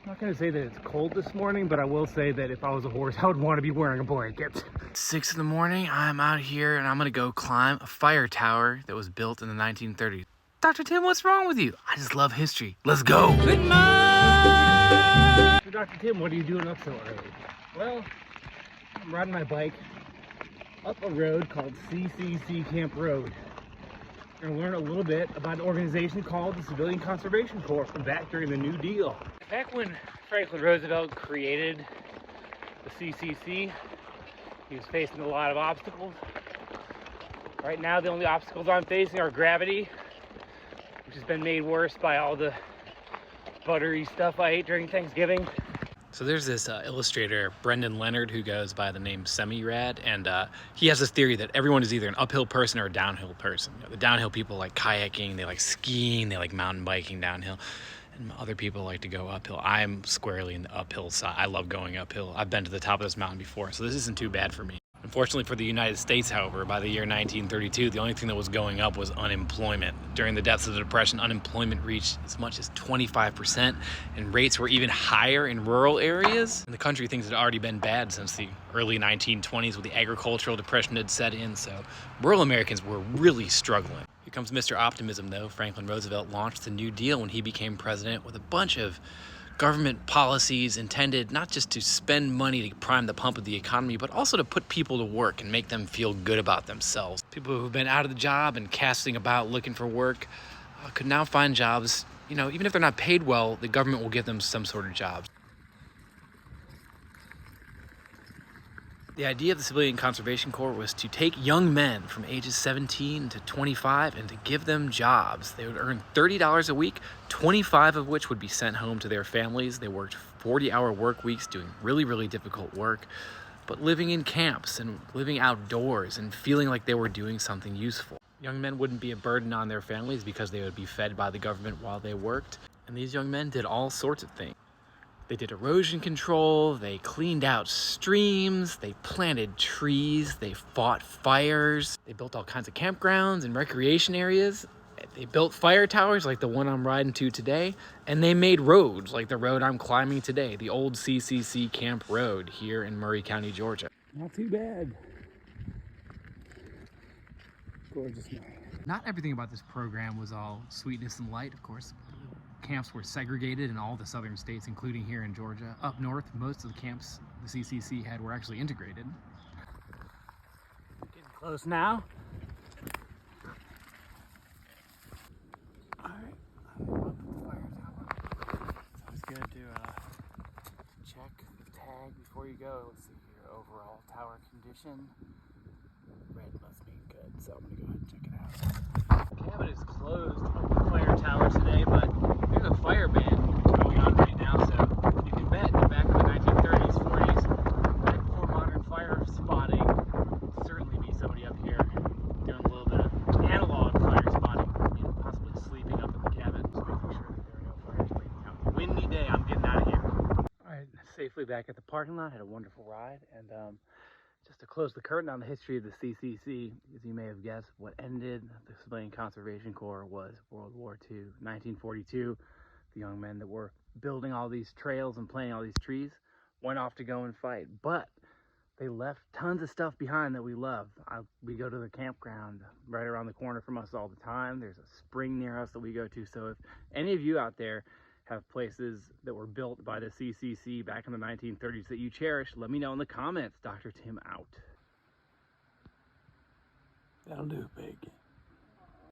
I'm not gonna say that it's cold this morning, but I will say that if I was a horse, I would want to be wearing a blanket. 6 in the morning, I'm out here and I'm gonna go climb a fire tower that was built in the 1930s. Dr. Tim, what's wrong with you? I just love history. Let's go. Good morning! So Dr. Tim, what are you doing up so early? Well, I'm riding my bike up a road called CCC Camp Road. We're gonna learn a little bit about an organization called the Civilian Conservation Corps from back during the New Deal. Back when Franklin Roosevelt created the CCC, he was facing a lot of obstacles. Right now, the only obstacles I'm facing are gravity, which has been made worse by all the buttery stuff I ate during Thanksgiving. So there's this illustrator, Brendan Leonard, who goes by the name Semi-Rad, and he has this theory that everyone is either an uphill person or a downhill person. You know, the downhill people like kayaking, they like skiing, they like mountain biking downhill, and other people like to go uphill. I'm squarely in the uphill side. I love going uphill. I've been to the top of this mountain before, so this isn't too bad for me. Unfortunately for the United States, however, by the year 1932, the only thing that was going up was unemployment. During the depths of the Depression, unemployment reached as much as 25%, and rates were even higher in rural areas. In the country, things had already been bad since the early 1920s, when the agricultural depression had set in, so rural Americans were really struggling. Here comes Mr. Optimism, though. Franklin Roosevelt launched the New Deal when he became president with a bunch of government policies intended not just to spend money to prime the pump of the economy, but also to put people to work and make them feel good about themselves. People who've been out of the job and casting about looking for work could now find jobs. You know, even if they're not paid well, the government will give them some sort of jobs. The idea of the Civilian Conservation Corps was to take young men from ages 17 to 25 and to give them jobs. They would earn $30 a week, 25 of which would be sent home to their families. They worked 40-hour work weeks doing really, really difficult work, but living in camps and living outdoors and feeling like they were doing something useful. Young men wouldn't be a burden on their families because they would be fed by the government while they worked. And these young men did all sorts of things. They did erosion control, they cleaned out streams, they planted trees, they fought fires, they built all kinds of campgrounds and recreation areas. They built fire towers like the one I'm riding to today, and they made roads like the road I'm climbing today, the old CCC Camp Road here in Murray County, Georgia. Not too bad. Gorgeous night. Not everything about this program was all sweetness and light, of course. Camps were segregated in all the southern states, including here in Georgia. Up north, most of the camps the CCC had were actually integrated. Getting close now. All right, I'm up at the fire tower. It's always good to check the tag before you go. Let's see here, overall tower condition. Red must mean good, so I'm gonna go ahead and check it out. The cabin is closed at the fire tower today, but there's a fire ban going on right now, so you can bet that back in the 1930s, 40s, right before modern fire spotting, certainly be somebody up here doing a little bit of analog fire spotting, you know, possibly sleeping up in the cabin, just making sure that there are no fires breaking out. Windy day, I'm getting out of here. All right, safely back at the parking lot, had a wonderful ride, and just to close the curtain on the history of the CCC, as you may have guessed, what ended the Civilian Conservation Corps was World War II. 1942, the young men that were building all these trails and planting all these trees went off to go and fight. But they left tons of stuff behind that we love. We go to the campground right around the corner from us all the time. There's a spring near us that we go to. So if any of you out there have places that were built by the CCC back in the 1930s that you cherish, let me know in the comments. Dr. Tim out. That'll do, big.